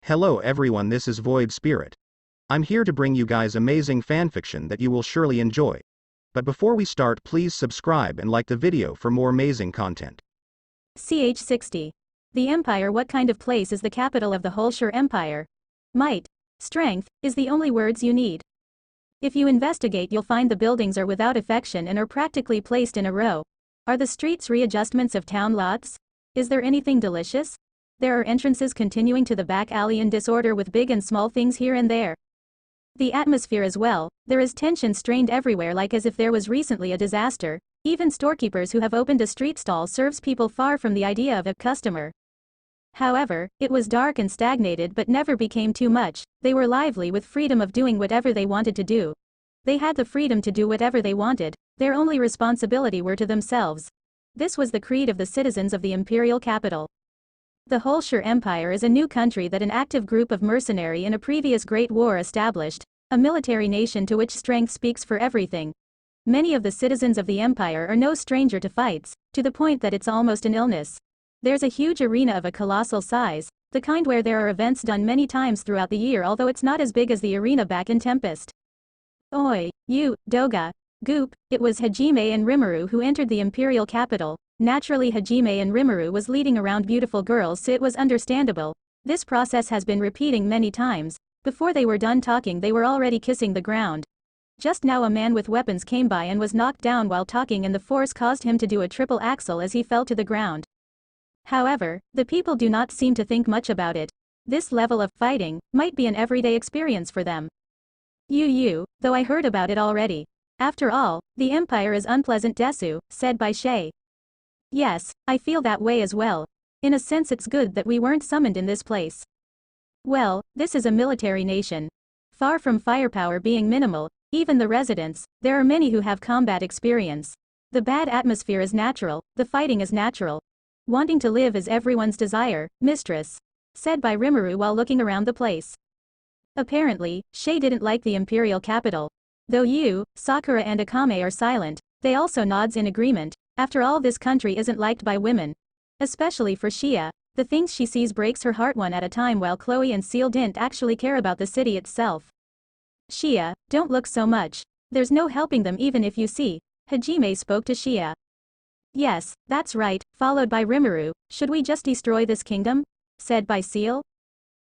Hello everyone, this is Void Spirit. I'm here to bring you guys amazing fanfiction that you will surely enjoy. But before we start, please subscribe and like the video for more amazing content. CH60. The Empire. What kind of place is the capital of the Holshire Empire? Might, strength, is the only words you need. If you investigate, you'll find the buildings are without affection and are practically placed in a row. Are the streets readjustments of town lots? Is there anything delicious? There are entrances continuing to the back alley in disorder with big and small things here and there. The atmosphere as well, there is tension strained everywhere, like as if there was recently a disaster. Even storekeepers who have opened a street stall serves people far from the idea of a customer. However, it was dark and stagnated but never became too much. They were lively with freedom of doing whatever they wanted to do. They had the freedom to do whatever they wanted, their only responsibility were to themselves. This was the creed of the citizens of the imperial capital. The Holshire Empire is a new country that an active group of mercenary in a previous Great War established, a military nation to which strength speaks for everything. Many of the citizens of the empire are no stranger to fights, to the point that it's almost an illness. There's a huge arena of a colossal size, the kind where there are events done many times throughout the year, although it's not as big as the arena back in Tempest. Oi, you, Doga, Goop, it was Hajime and Rimuru who entered the imperial capital. Naturally, Hajime and Rimuru was leading around beautiful girls, so it was understandable. This process has been repeating many times. Before they were done talking, they were already kissing the ground. Just now a man with weapons came by and was knocked down while talking, and the force caused him to do a triple axel as he fell to the ground. However, the people do not seem to think much about it. This level of fighting might be an everyday experience for them. Though I heard about it already. After all, the empire is unpleasant, Desu, said by Shay. Yes, I feel that way as well. In a sense, it's good that we weren't summoned in this place. Well, this is a military nation. Far from firepower being minimal, even the residents, there are many who have combat experience. The bad atmosphere is natural, the fighting is natural. Wanting to live is everyone's desire, mistress, said by Rimuru while looking around the place. Apparently, Shay didn't like the imperial capital. Though Yu, Sakura and Akame are silent, they also nods in agreement. After all, this country isn't liked by women. Especially for Shia, the things she sees breaks her heart one at a time, while Chloe and Seal didn't actually care about the city itself. Shia, don't look so much. There's no helping them even if you see. Hajime spoke to Shia. Yes, that's right, followed by Rimuru. Should we just destroy this kingdom? Said by Seal.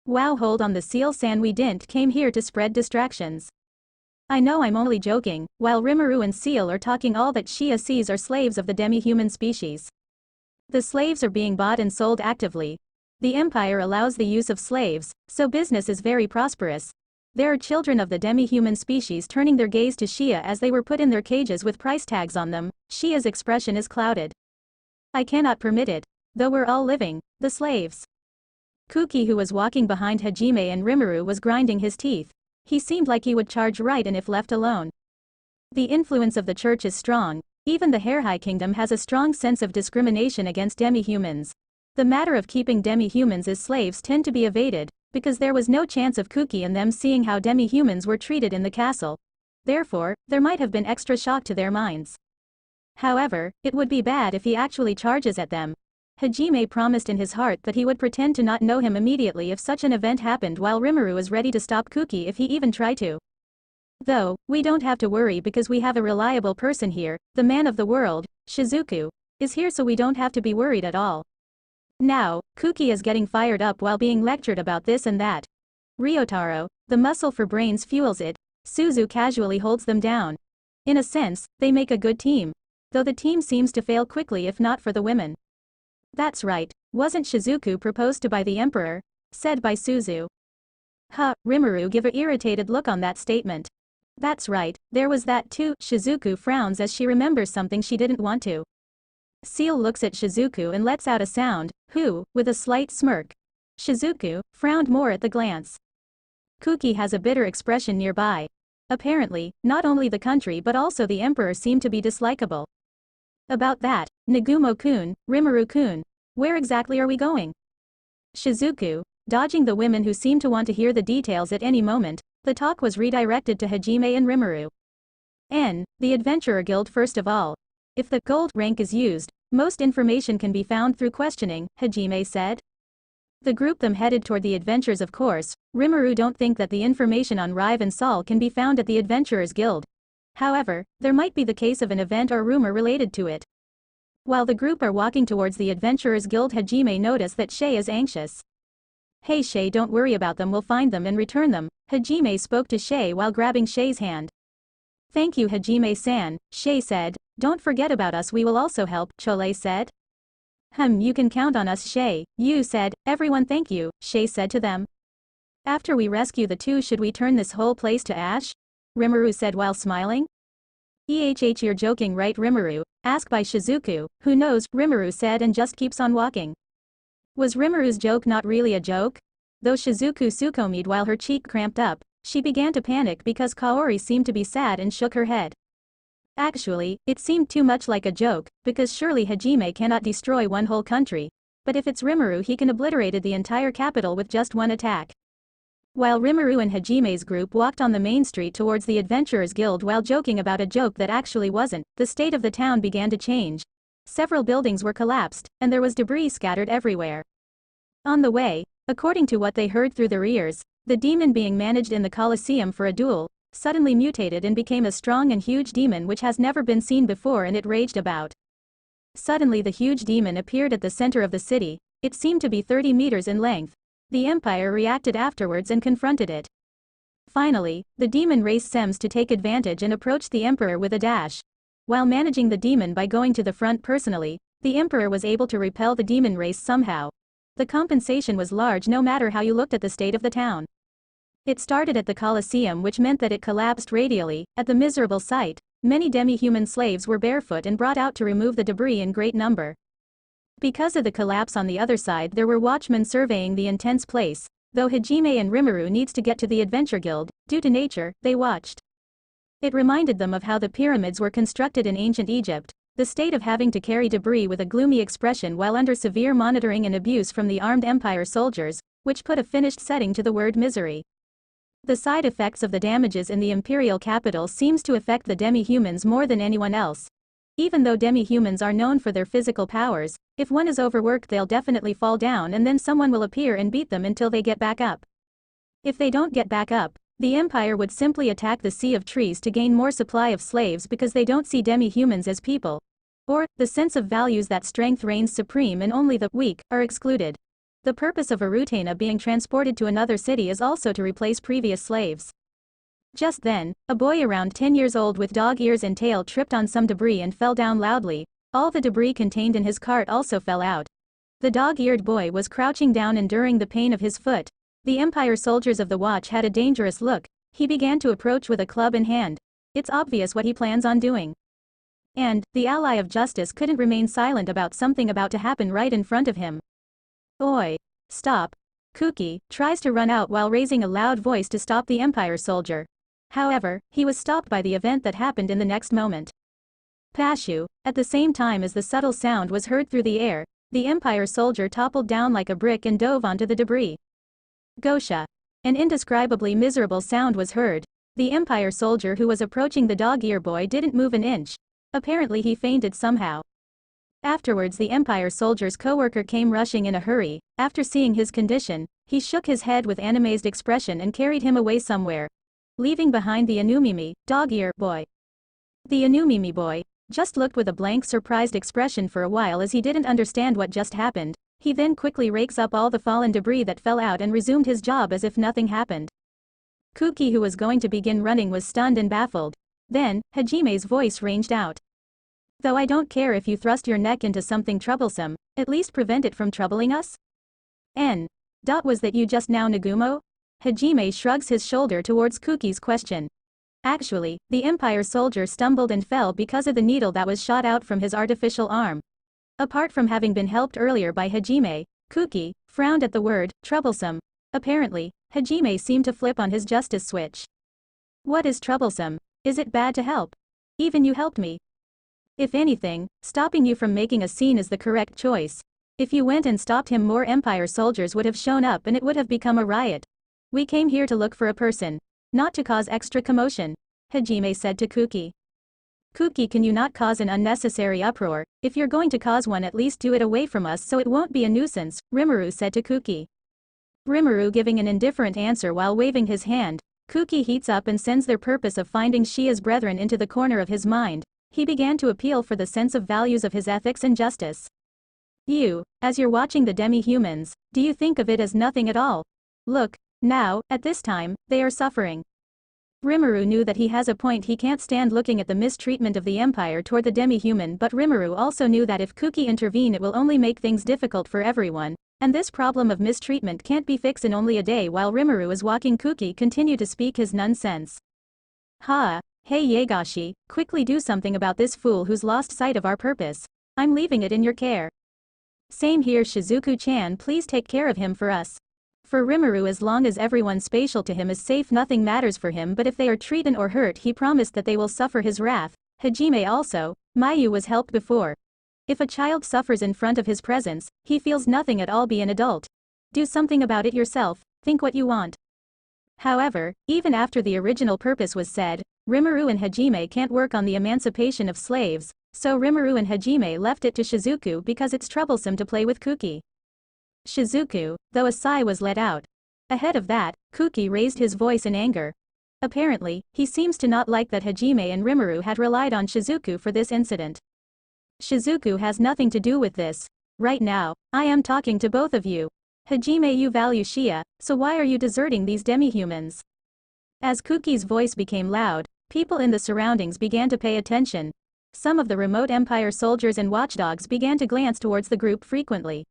Wow, hold on, the Seal-san, we didn't came here to spread distractions. I know, I'm only joking. While Rimuru and Seal are talking, all that Shia sees are slaves of the demi-human species. The slaves are being bought and sold actively. The empire allows the use of slaves, so business is very prosperous. There are children of the demi-human species turning their gaze to Shia as they were put in their cages with price tags on them. Shia's expression is clouded. I cannot permit it. Though we're all living, the slaves. Kuki, who was walking behind Hajime and Rimuru, was grinding his teeth. He seemed like he would charge right in if left alone. The influence of the church is strong. Even the Hairhigh Kingdom has a strong sense of discrimination against demi-humans. The matter of keeping demi-humans as slaves tend to be evaded, because there was no chance of Kuki and them seeing how demi-humans were treated in the castle. Therefore, there might have been extra shock to their minds. However, it would be bad if he actually charges at them. Hajime promised in his heart that he would pretend to not know him immediately if such an event happened, while Rimuru was ready to stop Kuki if he even tried to. Though, we don't have to worry because we have a reliable person here, the man of the world, Shizuku, is here, so we don't have to be worried at all. Now, Kuki is getting fired up while being lectured about this and that. Ryotaro, the muscle for brains, fuels it. Suzu casually holds them down. In a sense, they make a good team. Though the team seems to fail quickly if not for the women. That's right, wasn't Shizuku proposed to by the emperor? Said by Suzu. Rimuru give an irritated look on that statement. That's right, there was that too. Shizuku frowns as she remembers something she didn't want to. Seal looks at Shizuku and lets out a sound, with a slight smirk. Shizuku frowned more at the glance. Kuki has a bitter expression nearby. Apparently, not only the country but also the emperor seem to be dislikable. About that, Nagumo-kun, Rimuru-kun, where exactly are we going? Shizuku, dodging the women who seem to want to hear the details at any moment, the talk was redirected to Hajime and Rimuru. The Adventurer Guild first of all. If the gold rank is used, most information can be found through questioning, Hajime said. The group them headed toward the adventures of course. Rimuru don't think that the information on Rive and Sol can be found at the Adventurers Guild. However, there might be the case of an event or rumor related to it. While the group are walking towards the Adventurers Guild, Hajime notice that Shay is anxious. Hey Shay, don't worry about them, we'll find them and return them. Hajime spoke to Shay while grabbing Shay's hand. Thank you Hajime-san, Shay said. Don't forget about us, we will also help, Chole said. You can count on us Shay, Yu said. Everyone thank you, Shay said to them. After we rescue the two, should we turn this whole place to ash? Rimuru said while smiling. You're joking right Rimuru? Asked by Shizuku. Who knows, Rimuru said and just keeps on walking. Was Rimuru's joke not really a joke? Though Shizuku succumbed while her cheek cramped up, she began to panic because Kaori seemed to be sad and shook her head. Actually, it seemed too much like a joke, because surely Hajime cannot destroy one whole country. But if it's Rimuru, he can obliterate the entire capital with just one attack. While Rimuru and Hajime's group walked on the main street towards the Adventurers Guild while joking about a joke that actually wasn't, the state of the town began to change. Several buildings were collapsed, and there was debris scattered everywhere. On the way, according to what they heard through their ears, the demon being managed in the Colosseum for a duel, suddenly mutated and became a strong and huge demon which has never been seen before, and it raged about. Suddenly the huge demon appeared at the center of the city. It seemed to be 30 meters in length. The Empire reacted afterwards and confronted it. Finally, the demon race Sems to take advantage and approached the Emperor with a dash. While managing the demon by going to the front personally, the Emperor was able to repel the demon race somehow. The compensation was large no matter how you looked at the state of the town. It started at the Colosseum, which meant that it collapsed radially. At the miserable sight, many demi-human slaves were barefoot and brought out to remove the debris in great number. Because of the collapse on the other side, there were watchmen surveying the intense place. Though Hajime and Rimuru needs to get to the Adventure Guild, due to nature, they watched. It reminded them of how the pyramids were constructed in ancient Egypt, the state of having to carry debris with a gloomy expression while under severe monitoring and abuse from the armed Empire soldiers, which put a finished setting to the word misery. The side effects of the damages in the imperial capital seems to affect the demi-humans more than anyone else. Even though demi-humans are known for their physical powers, if one is overworked they'll definitely fall down and then someone will appear and beat them until they get back up. If they don't get back up, the Empire would simply attack the Sea of Trees to gain more supply of slaves because they don't see demi-humans as people. Or, the sense of values that strength reigns supreme and only the weak are excluded. The purpose of Arutena being transported to another city is also to replace previous slaves. Just then, a boy around 10 years old with dog ears and tail tripped on some debris and fell down loudly. All the debris contained in his cart also fell out. The dog-eared boy was crouching down enduring the pain of his foot. The Empire soldiers of the watch had a dangerous look. He began to approach with a club in hand. It's obvious what he plans on doing. And, the ally of justice couldn't remain silent about something about to happen right in front of him. Oi! Stop! Kuki tries to run out while raising a loud voice to stop the Empire soldier. However, he was stopped by the event that happened in the next moment. Pashu, at the same time as the subtle sound was heard through the air, the Empire soldier toppled down like a brick and dove onto the debris. Gosha. An indescribably miserable sound was heard. The Empire soldier who was approaching the dog-ear boy didn't move an inch. Apparently he fainted somehow. Afterwards the Empire soldier's co-worker came rushing in a hurry. After seeing his condition, he shook his head with an amazed expression and carried him away somewhere, leaving behind the Inumimi, dog-ear boy. The Inumimi boy just looked with a blank surprised expression for a while as he didn't understand what just happened. He then quickly rakes up all the fallen debris that fell out and resumed his job as if nothing happened. Kuki, who was going to begin running, was stunned and baffled. Then, Hajime's voice ranged out. Though I don't care if you thrust your neck into something troublesome, at least prevent it from troubling us? Was that you just now, Nagumo? Hajime shrugs his shoulder towards Kuki's question. Actually, the Empire soldier stumbled and fell because of the needle that was shot out from his artificial arm. Apart from having been helped earlier by Hajime, Kuki frowned at the word troublesome. Apparently, Hajime seemed to flip on his justice switch. What is troublesome? Is it bad to help? Even you helped me. If anything, stopping you from making a scene is the correct choice. If you went and stopped him, more Empire soldiers would have shown up and it would have become a riot. We came here to look for a person, not to cause extra commotion, Hajime said to Kuki. Kuki, can you not cause an unnecessary uproar? If you're going to cause one, at least do it away from us so it won't be a nuisance, Rimuru said to Kuki. Rimuru giving an indifferent answer while waving his hand. Kuki heats up and sends their purpose of finding Shia's brethren into the corner of his mind. He began to appeal for the sense of values of his ethics and justice. You, as you're watching the demi-humans, do you think of it as nothing at all? Look, now, at this time, they are suffering. Rimuru knew that he has a point. He can't stand looking at the mistreatment of the Empire toward the demi-human, but Rimuru also knew that if Kuki intervene it will only make things difficult for everyone, and this problem of mistreatment can't be fixed in only a day. While Rimuru is walking, Kuki continued to speak his nonsense. Hey Yagashi, quickly do something about this fool who's lost sight of our purpose. I'm leaving it in your care. Same here, Shizuku-chan, please take care of him for us. For Rimuru, as long as everyone spatial to him is safe, nothing matters for him, but if they are treated or hurt, he promised that they will suffer his wrath. Hajime also, Mayu was helped before. If a child suffers in front of his presence, he feels nothing at all. Be an adult. Do something about it yourself, think what you want. However, even after the original purpose was said, Rimuru and Hajime can't work on the emancipation of slaves, so Rimuru and Hajime left it to Shizuku because it's troublesome to play with Kuki. Shizuku, though a sigh was let out. Ahead of that, Kuki raised his voice in anger. Apparently, he seems to not like that Hajime and Rimuru had relied on Shizuku for this incident. Shizuku has nothing to do with this. Right now, I am talking to both of you. Hajime, you value Shia, so why are you deserting these demi-humans? As Kuki's voice became loud, people in the surroundings began to pay attention. Some of the remote Empire soldiers and watchdogs began to glance towards the group frequently.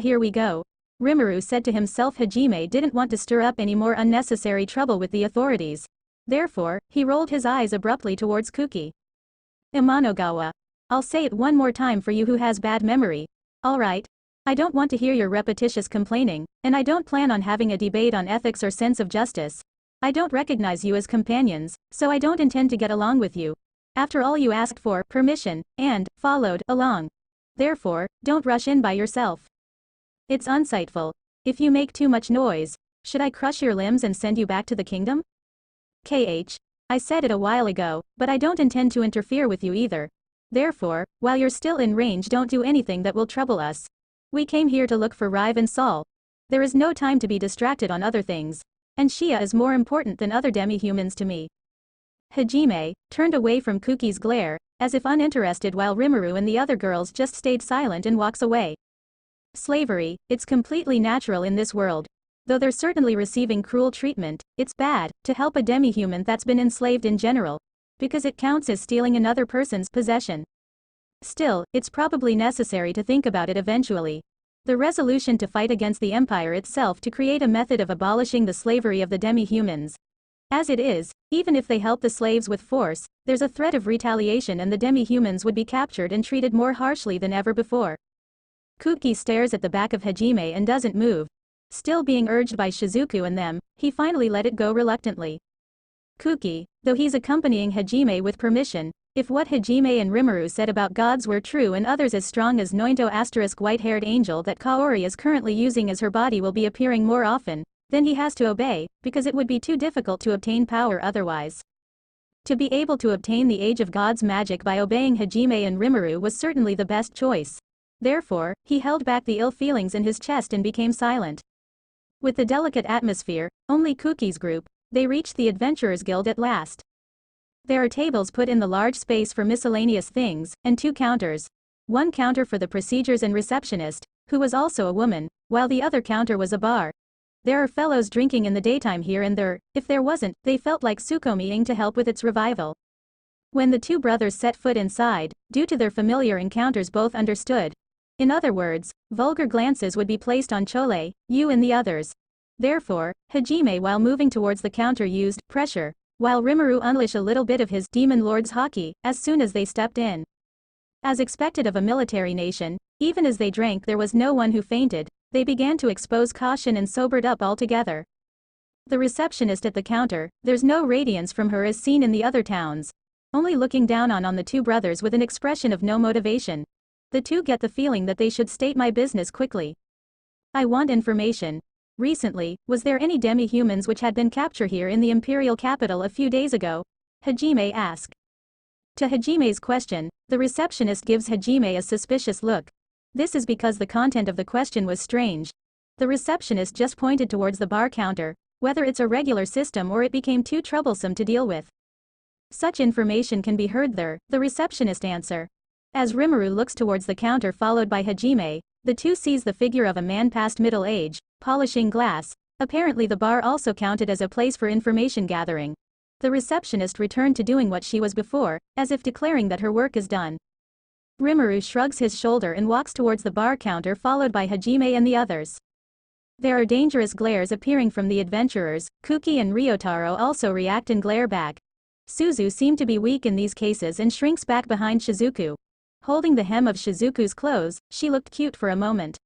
Here we go. Rimuru said to himself. Hajime didn't want to stir up any more unnecessary trouble with the authorities. Therefore, he rolled his eyes abruptly towards Kuki. Imanogawa. I'll say it one more time for you who has bad memory. Alright. I don't want to hear your repetitious complaining, and I don't plan on having a debate on ethics or sense of justice. I don't recognize you as companions, so I don't intend to get along with you. After all, you asked for permission, and followed along. Therefore, don't rush in by yourself. It's unsightful. If you make too much noise, should I crush your limbs and send you back to the kingdom? I said it a while ago, but I don't intend to interfere with you either. Therefore, while you're still in range, don't do anything that will trouble us. We came here to look for Rive and Sol. There is no time to be distracted on other things. And Shia is more important than other demi-humans to me. Hajime turned away from Kuki's glare, as if uninterested, while Rimuru and the other girls just stayed silent and walks away. Slavery, it's completely natural in this world. Though they're certainly receiving cruel treatment, it's bad to help a demi-human that's been enslaved in general, because it counts as stealing another person's possession. Still, it's probably necessary to think about it eventually. The resolution to fight against the Empire itself to create a method of abolishing the slavery of the demi-humans. As it is, even if they help the slaves with force, there's a threat of retaliation and the demi-humans would be captured and treated more harshly than ever before. Kuki stares at the back of Hajime and doesn't move. Still being urged by Shizuku and them, he finally let it go reluctantly. Kuki, though he's accompanying Hajime with permission, if what Hajime and Rimuru said about gods were true and others as strong as Nointo * white-haired angel that Kaori is currently using as her body will be appearing more often, then he has to obey, because it would be too difficult to obtain power otherwise. To be able to obtain the Age of Gods magic by obeying Hajime and Rimuru was certainly the best choice. Therefore, he held back the ill feelings in his chest and became silent. With the delicate atmosphere, only Kuki's group, they reached the Adventurers Guild at last. There are tables put in the large space for miscellaneous things, and 2 counters. One counter for the procedures and receptionist, who was also a woman, while the other counter was a bar. There are fellows drinking in the daytime here and there. If there wasn't, they felt like Tsukomi-ing to help with its revival. When the 2 brothers set foot inside, due to their familiar encounters, both understood. In other words, vulgar glances would be placed on Chole, Yu and the others. Therefore, Hajime, while moving towards the counter, used pressure, while Rimuru unleashed a little bit of his Demon Lord's Haki as soon as they stepped in. As expected of a military nation, even as they drank there was no one who fainted. They began to expose caution and sobered up altogether. The receptionist at the counter, there's no radiance from her as seen in the other towns. Only looking down on the 2 brothers with an expression of no motivation. The 2 get the feeling that they should state my business quickly. I want information. Recently, was there any demi-humans which had been captured here in the imperial capital a few days ago? Hajime asked. To Hajime's question, the receptionist gives Hajime a suspicious look. This is because the content of the question was strange. The receptionist just pointed towards the bar counter, whether it's a regular system or it became too troublesome to deal with. Such information can be heard there, the receptionist answer. As Rimuru looks towards the counter followed by Hajime, the two sees the figure of a man past middle age, polishing glass. Apparently the bar also counted as a place for information gathering. The receptionist returned to doing what she was before, as if declaring that her work is done. Rimuru shrugs his shoulder and walks towards the bar counter followed by Hajime and the others. There are dangerous glares appearing from the adventurers. Kuki and Ryotaro also react and glare back. Suzu seemed to be weak in these cases and shrinks back behind Shizuku. Holding the hem of Shizuku's clothes, she looked cute for a moment.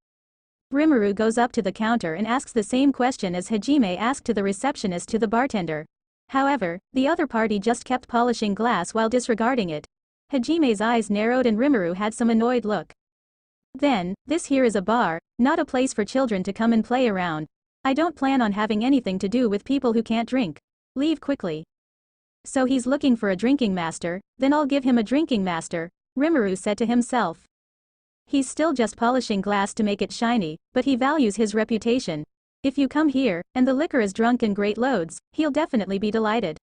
Rimuru goes up to the counter and asks the same question as Hajime asked to the receptionist to the bartender. However, the other party just kept polishing glass while disregarding it. Hajime's eyes narrowed and Rimuru had some annoyed look. Then, this here is a bar, not a place for children to come and play around. I don't plan on having anything to do with people who can't drink. Leave quickly. So he's looking for a drinking master, then I'll give him a drinking master, Rimuru said to himself. He's still just polishing glass to make it shiny, but he values his reputation. If you come here, and the liquor is drunk in great loads, he'll definitely be delighted.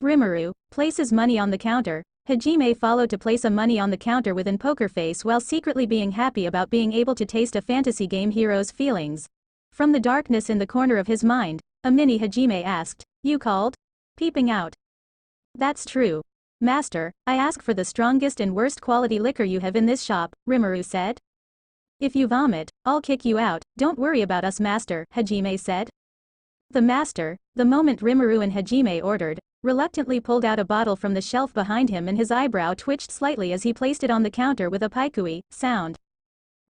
Rimuru places money on the counter. Hajime followed to place a money on the counter within poker face while secretly being happy about being able to taste a fantasy game hero's feelings. From the darkness in the corner of his mind, a mini Hajime asked, "You called?" Peeping out. "That's true. Master, I ask for the strongest and worst quality liquor you have in this shop," Rimuru said. "If you vomit, I'll kick you out, don't worry about us master," Hajime said. The master, the moment Rimuru and Hajime ordered, reluctantly pulled out a bottle from the shelf behind him and his eyebrow twitched slightly as he placed it on the counter with a paikui sound.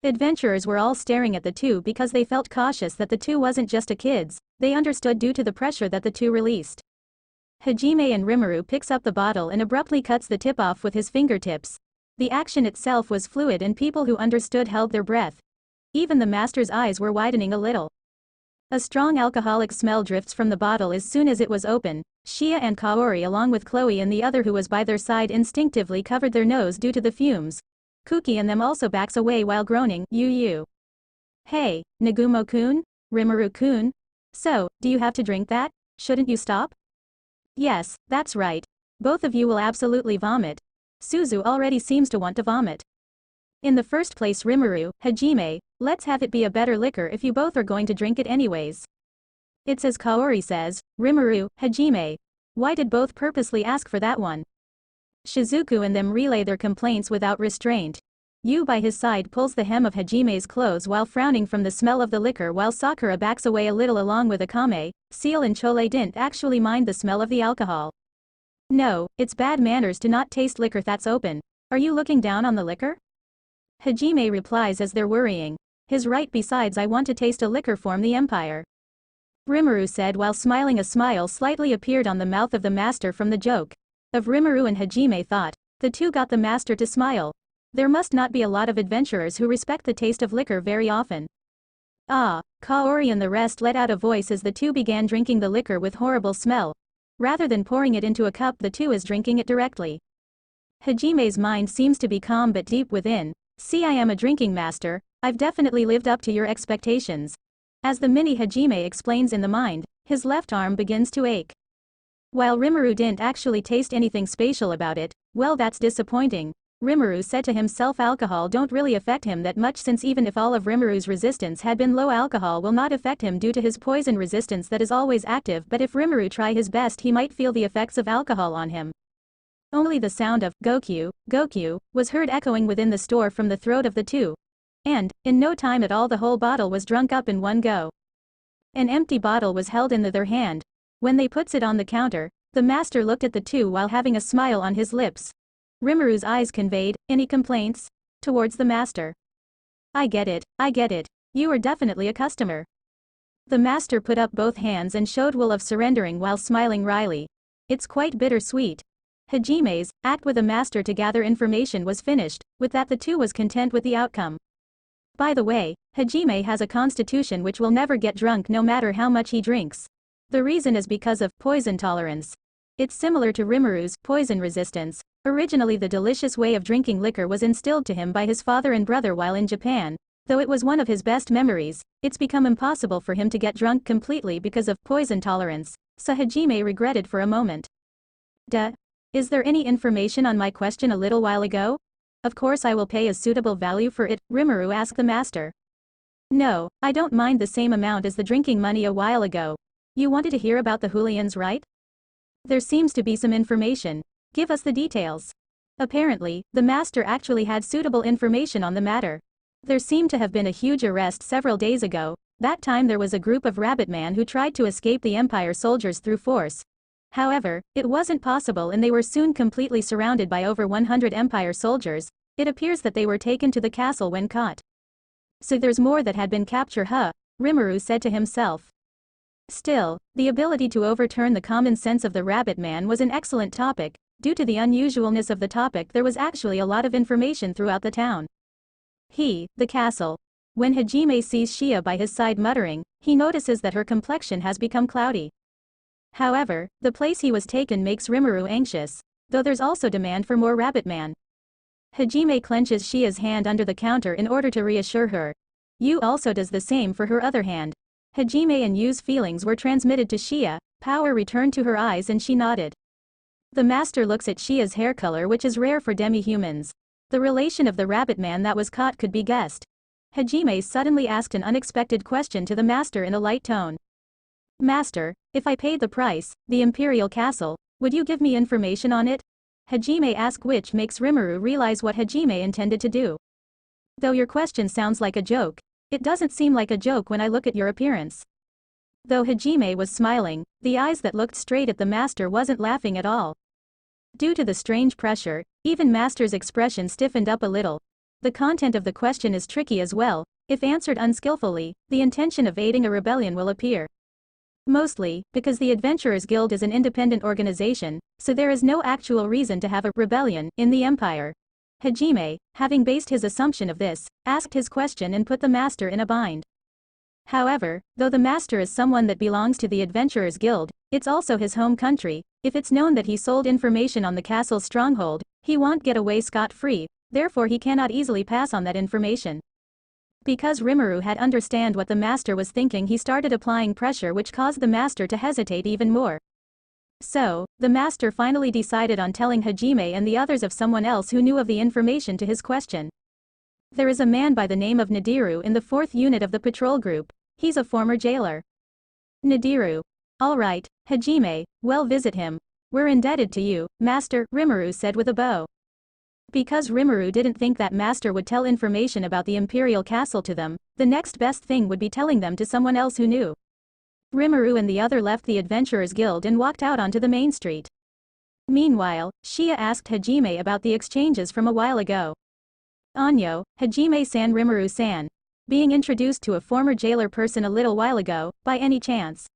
Adventurers were all staring at the two because they felt cautious that the two wasn't just a kids, they understood due to the pressure that the two released. Hajime and Rimuru picks up the bottle and abruptly cuts the tip off with his fingertips. The action itself was fluid and people who understood held their breath. Even the master's eyes were widening a little. A strong alcoholic smell drifts from the bottle as soon as it was open. Shia and Kaori along with Chloe and the other who was by their side instinctively covered their nose due to the fumes. Kuki and them also backs away while groaning, "You. Hey, Nagumo-kun? Rimuru-kun? So, do you have to drink that? Shouldn't you stop?" "Yes, that's right. Both of you will absolutely vomit. Suzu already seems to want to vomit." "In the first place Rimuru, Hajime, let's have it be a better liquor if you both are going to drink it anyways." "It's as Kaori says, Rimuru, Hajime. Why did both purposely ask for that one?" Shizuku and them relay their complaints without restraint. Yu by his side pulls the hem of Hajime's clothes while frowning from the smell of the liquor while Sakura backs away a little along with Akame. Seal and Chole didn't actually mind the smell of the alcohol. "No, it's bad manners to not taste liquor that's open. Are you looking down on the liquor?" Hajime replies as they're worrying. "His right besides I want to taste a liquor from the Empire." Rimuru said while smiling. A smile slightly appeared on the mouth of the master from the joke. Of Rimuru and Hajime thought. The two got the master to smile. There must not be a lot of adventurers who respect the taste of liquor very often. "Ah," Kaori and the rest let out a voice as the two began drinking the liquor with horrible smell. Rather than pouring it into a cup the two is drinking it directly. Hajime's mind seems to be calm but deep within. "See, I am a drinking master, I've definitely lived up to your expectations." As the mini Hajime explains in the mind, his left arm begins to ache. While Rimuru didn't actually taste anything special about it, "Well, that's disappointing." Rimuru said to himself alcohol don't really affect him that much since even if all of Rimuru's resistance had been low alcohol will not affect him due to his poison resistance that is always active but if Rimuru try his best he might feel the effects of alcohol on him. Only the sound of Goku was heard echoing within the store from the throat of the two. And, in no time at all the whole bottle was drunk up in one go. An empty bottle was held in their hand. When they puts it on the counter, the master looked at the two while having a smile on his lips. Rimuru's eyes conveyed, "Any complaints?" towards the master. I get it. You are definitely a customer." The master put up both hands and showed will of surrendering while smiling wryly. "It's quite bittersweet." Hajime's act with a master to gather information was finished, with that the two was content with the outcome. By the way, Hajime has a constitution which will never get drunk no matter how much he drinks. The reason is because of poison tolerance. It's similar to Rimuru's poison resistance. Originally the delicious way of drinking liquor was instilled to him by his father and brother while in Japan. Though it was one of his best memories, it's become impossible for him to get drunk completely because of poison tolerance, so Hajime regretted for a moment. Duh. Is there any information on my question a little while ago? Of course I will pay a suitable value for it, Rimuru asked the master. No, I don't mind the same amount as the drinking money a while ago. You wanted to hear about the hooligans, right? There seems to be some information. Give us the details. Apparently, the master actually had suitable information on the matter. There seemed to have been a huge arrest several days ago. That time there was a group of rabbitmen who tried to escape the Empire soldiers through force. However, it wasn't possible and they were soon completely surrounded by over 100 Empire soldiers. It appears that they were taken to the castle when caught. So there's more that had been captured, huh? Rimuru said to himself. Still, the ability to overturn the common sense of the rabbit man was an excellent topic. Due to the unusualness of the topic, there was actually a lot of information throughout the town. The castle. When Hajime sees Shia by his side muttering, he notices that her complexion has become cloudy. However, the place he was taken makes Rimuru anxious, though there's also demand for more rabbitman. Hajime clenches Shia's hand under the counter in order to reassure her. Yu also does the same for her other hand. Hajime and Yu's feelings were transmitted to Shia, power returned to her eyes and she nodded. The master looks at Shia's hair color, which is rare for demi-humans. The relation of the rabbit man that was caught could be guessed. Hajime suddenly asked an unexpected question to the master in a light tone. Master, if I paid the price, the Imperial Castle, would you give me information on it? Hajime asked, which makes Rimuru realize what Hajime intended to do. Though your question sounds like a joke, it doesn't seem like a joke when I look at your appearance. Though Hajime was smiling, the eyes that looked straight at the master wasn't laughing at all. Due to the strange pressure, even master's expression stiffened up a little. The content of the question is tricky as well. If answered unskillfully, the intention of aiding a rebellion will appear. Mostly, because the Adventurers Guild is an independent organization, so there is no actual reason to have a rebellion in the Empire. Hajime, having based his assumption of this, asked his question and put the master in a bind. However, though the master is someone that belongs to the Adventurers Guild, it's also his home country. If it's known that he sold information on the castle's stronghold, he won't get away scot-free, therefore he cannot easily pass on that information. Because Rimuru had understand what the master was thinking, he started applying pressure, which caused the master to hesitate even more. So, the master finally decided on telling Hajime and the others of someone else who knew of the information to his question. There is a man by the name of Nadiru in the 4th unit of the patrol group. He's a former jailer. Nadiru. Alright, Hajime, well, visit him. We're indebted to you, master, Rimuru said with a bow. Because Rimuru didn't think that master would tell information about the Imperial Castle to them, the next best thing would be telling them to someone else who knew. Rimuru and the other left the Adventurers Guild and walked out onto the main street. Meanwhile, Shia asked Hajime about the exchanges from a while ago. Anyo, Hajime-san, Rimuru-san. Being introduced to a former jailer person a little while ago, by any chance?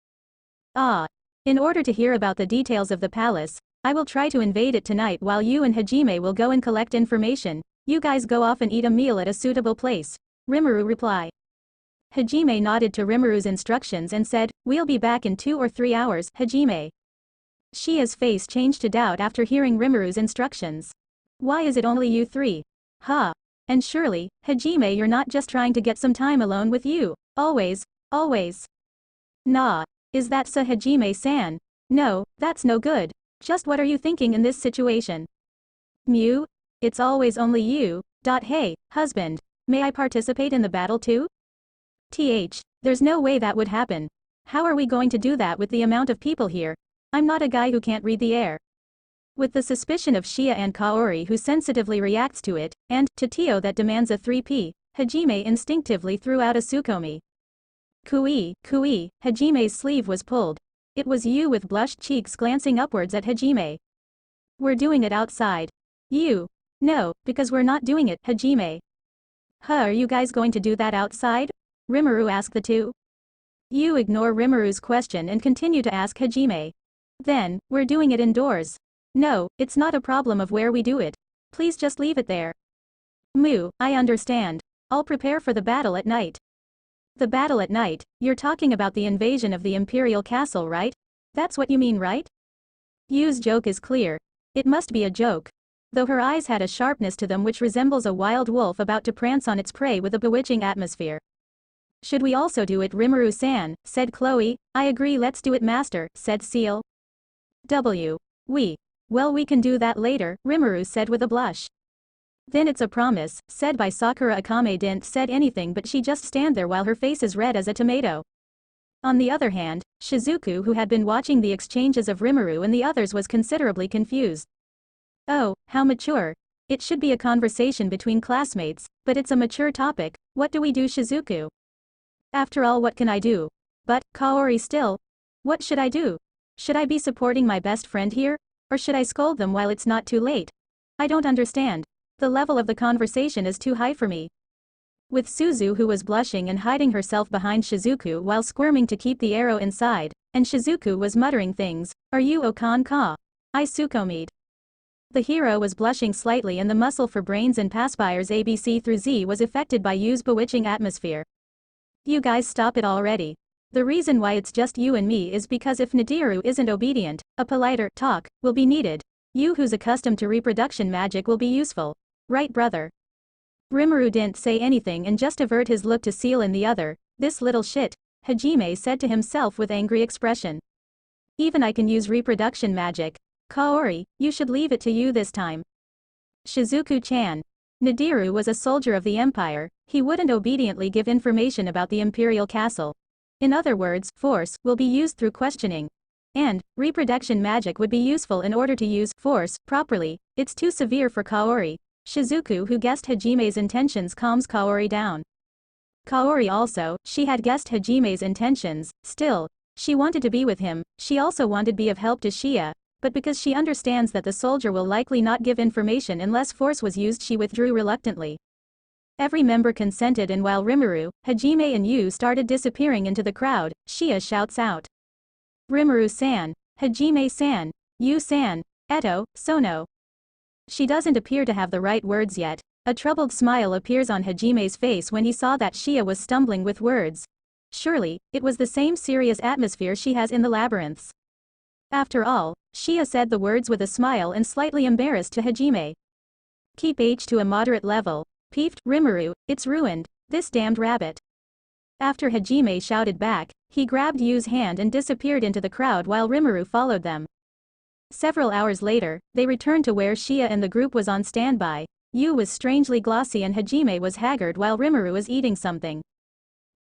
Ah. In order to hear about the details of the palace, I will try to invade it tonight while you and Hajime will go and collect information. You guys go off and eat a meal at a suitable place. Rimuru replied. Hajime nodded to Rimuru's instructions and said, we'll be back in 2 or 3 hours, Hajime. Shia's face changed to doubt after hearing Rimuru's instructions. Why is it only you three? Huh. And surely, Hajime, you're not just trying to get some time alone with you. Always. Nah. Is that so, Hajime-san? No, that's no good. Just what are you thinking in this situation? Mew? It's always only you. Hey, husband. May I participate in the battle too? There's no way that would happen. How are we going to do that with the amount of people here? I'm not a guy who can't read the air. With the suspicion of Shia and Kaori who sensitively reacts to it, and to Tio that demands a 3P, Hajime instinctively threw out a Tsukomi. Kui, Hajime's sleeve was pulled. It was Yu with blushed cheeks glancing upwards at Hajime. We're doing it outside. Yu. No, because we're not doing it, Hajime. Are you guys going to do that outside? Rimuru asked the two. Yu ignore Rimuru's question and continue to ask Hajime. Then, we're doing it indoors. No, it's not a problem of where we do it. Please just leave it there. Mu, I understand. I'll prepare for the battle at night. The battle at night, you're talking about the invasion of the Imperial Castle, right? That's what you mean, right? Yu's joke is clear. It must be a joke. though her eyes had a sharpness to them which resembles a wild wolf about to prance on its prey with a bewitching atmosphere. Should we also do it, Rimuru-san, said Chloe. I agree, let's do it, master, said Seal. Well, we can do that later, Rimuru said with a blush. Then it's a promise, said by Sakura. Akame didn't said anything, but she just stand there while her face is red as a tomato. On the other hand, Shizuku, who had been watching the exchanges of Rimuru and the others, was considerably confused. Oh, how mature. It should be a conversation between classmates, but it's a mature topic. What do we do, Shizuku? After all, what can I do? But, Kaori still. What should I do? Should I be supporting my best friend here? Or should I scold them while it's not too late? I don't understand. The level of the conversation is too high for me. With Suzu, who was blushing and hiding herself behind Shizuku while squirming to keep the arrow inside, and Shizuku was muttering things. Are you Okan ka? I Sukomide. The hero was blushing slightly, and the muscle for brains and pacifiers ABC through Z was affected by Yu's bewitching atmosphere. You guys stop it already. The reason why it's just you and me is because if Nadiru isn't obedient, a politer talk will be needed. You, who's accustomed to reproduction magic, will be useful. Right, brother? Rimuru didn't say anything and just avert his look to Seal and the other. This little shit, Hajime said to himself with angry expression. Even I can use reproduction magic. Kaori, you should leave it to you this time. Shizuku-chan. Nadiru was a soldier of the Empire. He wouldn't obediently give information about the Imperial Castle. In other words, force will be used through questioning. And reproduction magic would be useful in order to use force properly. It's too severe for Kaori. Shizuku, who guessed Hajime's intentions, calms Kaori down. Kaori also, she had guessed Hajime's intentions. Still, she wanted to be with him. She also wanted to be of help to Shia. But because she understands that the soldier will likely not give information unless force was used, she withdrew reluctantly. Every member consented, and while Rimuru, Hajime and Yu started disappearing into the crowd, Shia shouts out. Rimuru-san, Hajime-san, Yu-san, Eto, Sono. She doesn't appear to have the right words yet. A troubled smile appears on Hajime's face when he saw that Shia was stumbling with words. Surely, it was the same serious atmosphere she has in the labyrinths. After all, Shia said the words with a smile and slightly embarrassed to Hajime. Keep H to a moderate level. Peeved, Rimuru, it's ruined, this damned rabbit. After Hajime shouted back, he grabbed Yu's hand and disappeared into the crowd while Rimuru followed them. Several hours later, they returned to where Shia and the group was on standby. Yu was strangely glossy and Hajime was haggard while Rimuru was eating something.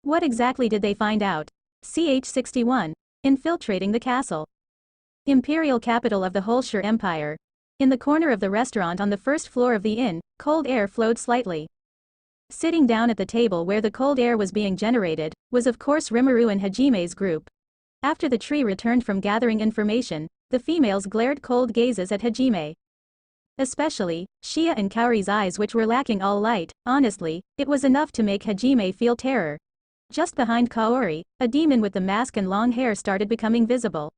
What exactly did they find out? CH-61. Infiltrating the castle. Imperial capital of the Holshire Empire. In the corner of the restaurant on the first floor of the inn, cold air flowed slightly. Sitting down at the table where the cold air was being generated, was of course Rimuru and Hajime's group. After the tree returned from gathering information, the females glared cold gazes at Hajime. Especially, Shia and Kaori's eyes, which were lacking all light. Honestly, it was enough to make Hajime feel terror. Just behind Kaori, a demon with the mask and long hair started becoming visible.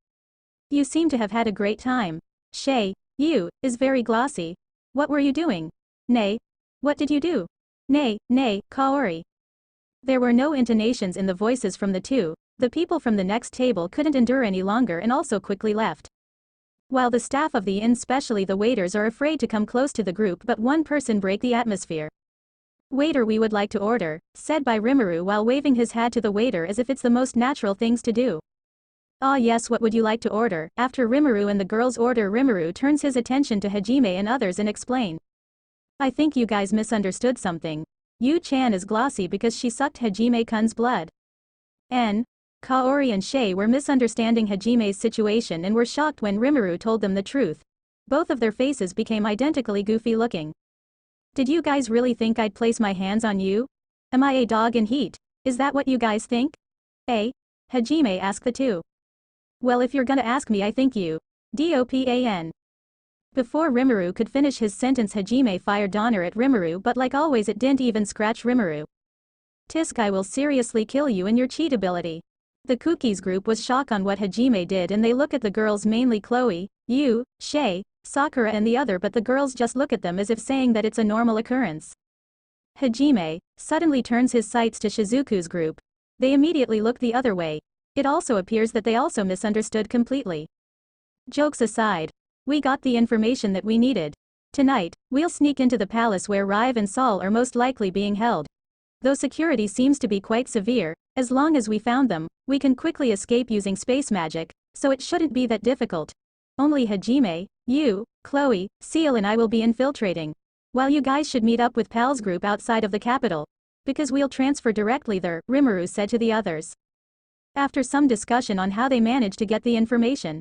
You seem to have had a great time. Shay, you, is very glossy. What were you doing? Nay. What did you do? Nay, Kaori. There were no intonations in the voices from the two. The people from the next table couldn't endure any longer and also quickly left. While the staff of the inn, especially the waiters, are afraid to come close to the group, but one person break the atmosphere. Waiter, we would like to order, said by Rimuru while waving his hat to the waiter as if it's the most natural things to do. Ah yes, what would you like to order? After Rimuru and the girls order, Rimuru turns his attention to Hajime and others and explain. I think you guys misunderstood something. Yu-chan is glossy because she sucked Hajime-kun's blood. Kaori and Shay were misunderstanding Hajime's situation and were shocked when Rimuru told them the truth. Both of their faces became identically goofy looking. Did you guys really think I'd place my hands on you? Am I a dog in heat? Is that what you guys think? Hajime asked the two. Well, if you're gonna ask me, I think you. Dopan. Before Rimuru could finish his sentence, Hajime fired Donner at Rimuru, but like always it didn't even scratch Rimuru. Tisk, I will seriously kill you and your cheat ability. The Cookies group was shocked on what Hajime did and they look at the girls, mainly Chloe, Yu, Shay, Sakura and the other, but the girls just look at them as if saying that it's a normal occurrence. Hajime suddenly turns his sights to Shizuku's group. They immediately look the other way. It also appears that they also misunderstood completely. Jokes aside, we got the information that we needed. Tonight, we'll sneak into the palace where Rive and Sol are most likely being held. Though security seems to be quite severe, as long as we found them, we can quickly escape using space magic, so it shouldn't be that difficult. Only Hajime, you, Chloe, Seal and I will be infiltrating. While you guys should meet up with Pal's group outside of the capital. Because we'll transfer directly there, Rimuru said to the others. After some discussion on how they managed to get the information.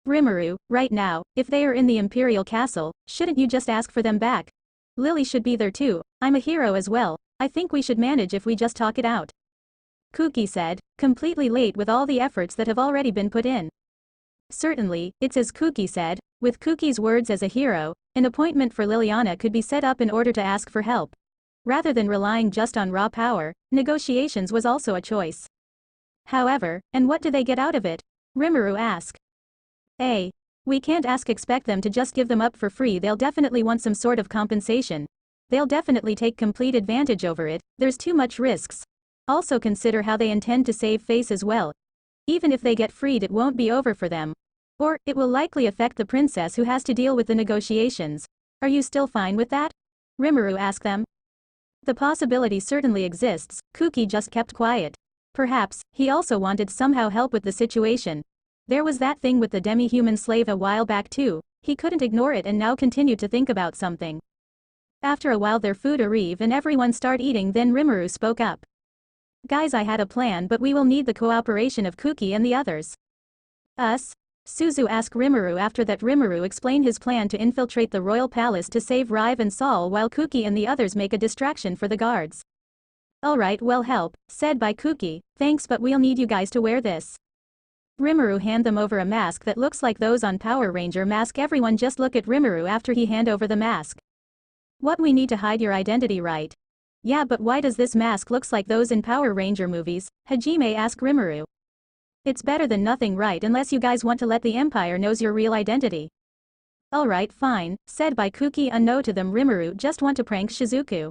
Rimuru, right now, if they are in the Imperial Castle, shouldn't you just ask for them back? Lily should be there too, I'm a hero as well, I think we should manage if we just talk it out. Kuki said, completely late with all the efforts that have already been put in. Certainly, it's as Kuki said, with Kuki's words as a hero, an appointment for Liliana could be set up in order to ask for help. Rather than relying just on raw power, negotiations was also a choice. However, and what do they get out of it? Rimuru asked. We can't expect them to just give them up for free, they'll definitely want some sort of compensation. They'll definitely take complete advantage over it, there's too much risks. Also consider how they intend to save face as well. Even if they get freed it won't be over for them. Or, it will likely affect the princess who has to deal with the negotiations. Are you still fine with that? Rimuru asked them. The possibility certainly exists, Kuki just kept quiet. Perhaps, he also wanted somehow help with the situation. There was that thing with the demi-human slave a while back too, he couldn't ignore it and now continued to think about something. After a while their food arrived and everyone started eating, then Rimuru spoke up. Guys, I had a plan but we will need the cooperation of Kuki and the others. Us? Suzu asked Rimuru. After that Rimuru explained his plan to infiltrate the royal palace to save Rive and Sol while Kuki and the others make a distraction for the guards. Alright, well help, said by Kuki, thanks but we'll need you guys to wear this. Rimuru hand them over a mask that looks like those on Power Ranger mask. Everyone just look at Rimuru after he hand over the mask. What, we need to hide your identity, right? Yeah, but why does this mask looks like those in Power Ranger movies? Hajime asked Rimuru. It's better than nothing, right, unless you guys want to let the Empire knows your real identity. Alright, fine, said by Kuki. No to them, Rimuru just want to prank Shizuku.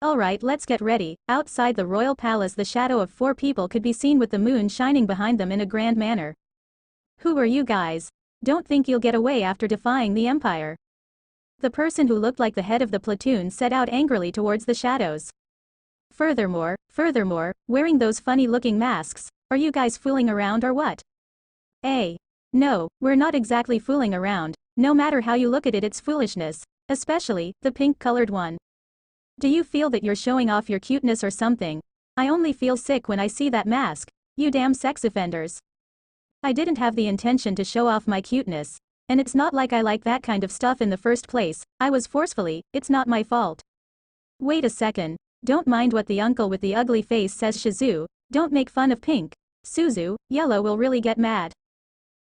Alright, let's get ready. Outside the royal palace the shadow of 4 people could be seen with the moon shining behind them in a grand manner. Who are you guys? Don't think you'll get away after defying the Empire. The person who looked like the head of the platoon set out angrily towards the shadows. Furthermore, wearing those funny-looking masks, are you guys fooling around or what? No, we're not exactly fooling around, no matter how you look at it it's foolishness, especially, the pink-colored one. Do you feel that you're showing off your cuteness or something? I only feel sick when I see that mask, you damn sex offenders. I didn't have the intention to show off my cuteness. And it's not like I like that kind of stuff in the first place, I was forcefully, it's not my fault. Wait a second, don't mind what the uncle with the ugly face says, Shizu, don't make fun of pink. Suzu, yellow will really get mad.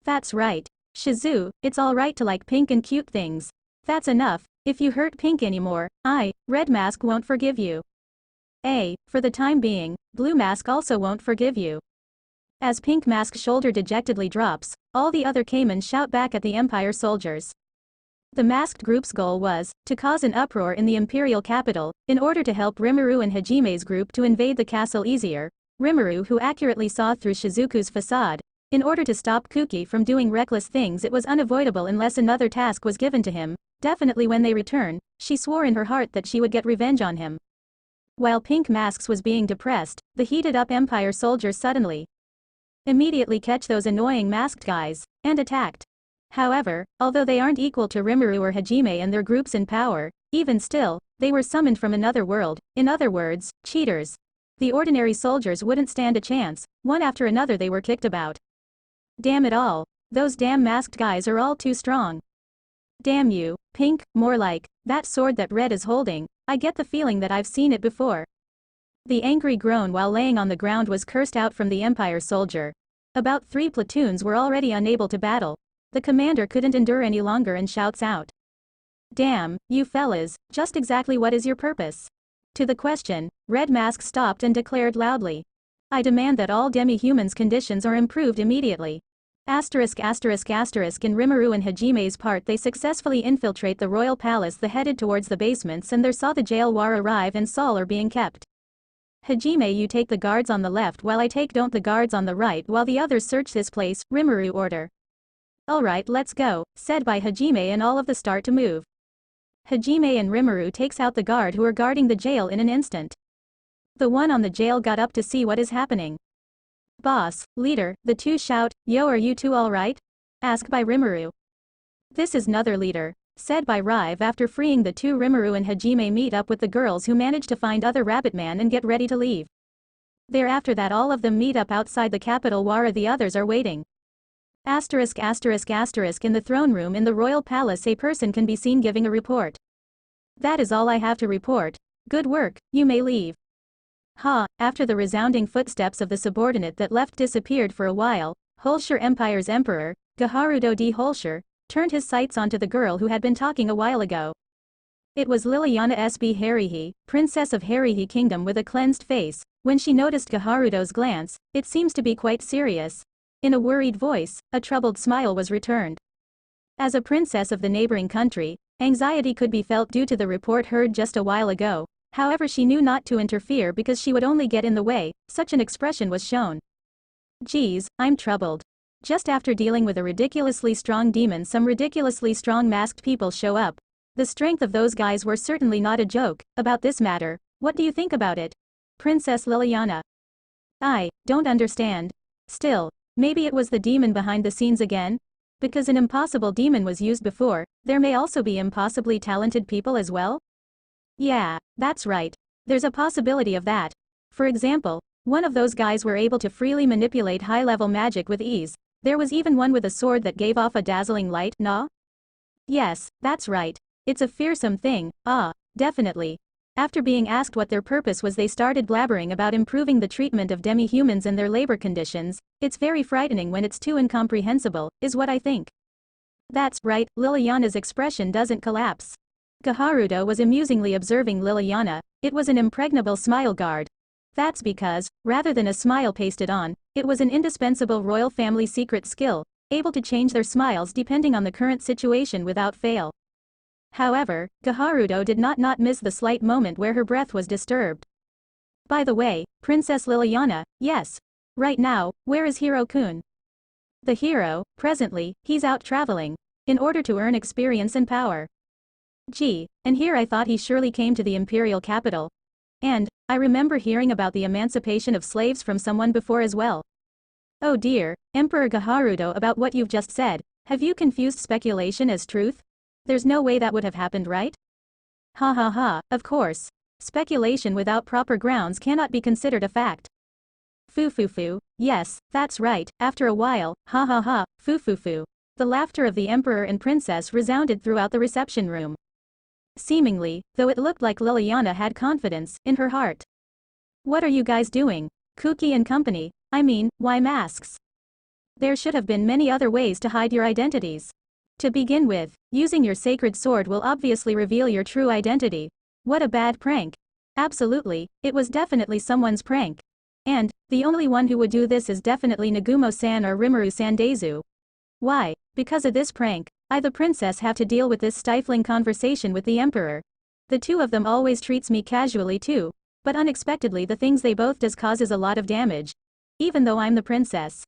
That's right. Shizu, it's alright to like pink and cute things. That's enough, if you hurt pink anymore, Red Mask won't forgive you. For the time being, Blue Mask also won't forgive you. As Pink Mask's shoulder dejectedly drops, all the other Kamen shout back at the Empire soldiers. The masked group's goal was to cause an uproar in the imperial capital, in order to help Rimuru and Hajime's group to invade the castle easier. Rimuru, who accurately saw through Shizuku's facade, in order to stop Kuki from doing reckless things. It was unavoidable unless another task was given to him. Definitely when they return, she swore in her heart that she would get revenge on him. While Pink Masks was being depressed, the heated-up Empire soldiers suddenly immediately catch those annoying masked guys, and attacked. However, although they aren't equal to Rimuru or Hajime and their groups in power, even still, they were summoned from another world, in other words, cheaters. The ordinary soldiers wouldn't stand a chance, one after another they were kicked about. Damn it all, those damn masked guys are all too strong. Damn you, Pink, more like, that sword that Red is holding, I get the feeling that I've seen it before. The angry groan while laying on the ground was cursed out from the Empire soldier. About 3 platoons were already unable to battle. The commander couldn't endure any longer and shouts out. Damn, you fellas, just exactly what is your purpose? To the question, Red Mask stopped and declared loudly. I demand that all demi-humans' conditions are improved immediately. In Rimuru and Hajime's part, they successfully infiltrate the royal palace. They headed towards the basements and there saw the jail war arrive and Sol are being kept. Hajime, you take the guards on the left while I take don't the guards on the right while the others search this place, Rimuru order. Alright, let's go, said by Hajime, and all of the start to move. Hajime and Rimuru takes out the guard who are guarding the jail in an instant. The one on the jail got up to see what is happening. Boss, leader, the two shout, "Yo, are you two alright?" Asked by Rimuru. This is another leader, said by Rive after freeing the two. Rimuru and Hajime meet up with the girls who manage to find other Rabbitman and get ready to leave. Thereafter that all of them meet up outside the capital where the others are waiting. Asterisk asterisk asterisk in the throne room in the royal palace a person can be seen giving a report. That is all I have to report. Good work, you may leave. Ha, after the resounding footsteps of the subordinate that left disappeared for a while, Holshire Empire's emperor, Gaharudo D. Holshire, turned his sights onto the girl who had been talking a while ago. It was Liliana SB Harihi, princess of Harihi Kingdom with a cleansed face. When she noticed Gaharudo's glance, it seems to be quite serious. In a worried voice, a troubled smile was returned. As a princess of the neighboring country, anxiety could be felt due to the report heard just a while ago. However, she knew not to interfere because she would only get in the way. Such an expression was shown. Geez, I'm troubled. Just after dealing with a ridiculously strong demon, some ridiculously strong masked people show up. The strength of those guys were certainly not a joke. About this matter, what do you think about it? Princess Liliana. I don't understand. Still, maybe it was the demon behind the scenes again? Because an impossible demon was used before, there may also be impossibly talented people as well? Yeah, that's right. There's a possibility of that. For example, one of those guys were able to freely manipulate high-level magic with ease. There was even one with a sword that gave off a dazzling light, nah? Yes, that's right. It's a fearsome thing, definitely. After being asked what their purpose was, they started blabbering about improving the treatment of demi-humans and their labor conditions. It's very frightening when it's too incomprehensible, is what I think. That's right, Liliana's expression doesn't collapse. Gaharudo was amusingly observing Liliana. It was an impregnable smile guard. That's because, rather than a smile pasted on, it was an indispensable royal family secret skill, able to change their smiles depending on the current situation without fail. However, Gaharudo did not miss the slight moment where her breath was disturbed. By the way, Princess Liliana, yes. Right now, where is Hiro-kun? The hero, presently, he's out traveling. In order to earn experience and power. Gee, and here I thought he surely came to the imperial capital. And, I remember hearing about the emancipation of slaves from someone before as well. Oh dear, Emperor Gaharudo, about what you've just said, have you confused speculation as truth? There's no way that would have happened, right? Ha ha ha, of course. Speculation without proper grounds cannot be considered a fact. Foo foo foo, yes, that's right, after a while, ha ha ha, foo foo foo. The laughter of the emperor and princess resounded throughout the reception room. Seemingly, though it looked like Liliana had confidence in her heart. What are you guys doing? Kuki and company, I mean, why masks? There should have been many other ways to hide your identities. To begin with, using your sacred sword will obviously reveal your true identity. What a bad prank. Absolutely, it was definitely someone's prank. And, the only one who would do this is definitely Nagumo-san or Rimuru-san Deizu. Why? Because of this prank, I the princess have to deal with this stifling conversation with the emperor. The two of them always treats me casually too, but unexpectedly the things they both does causes a lot of damage. Even though I'm the princess.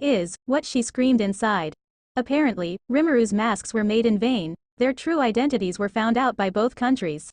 Is, what she screamed inside. Apparently, Rimuru's masks were made in vain, their true identities were found out by both countries.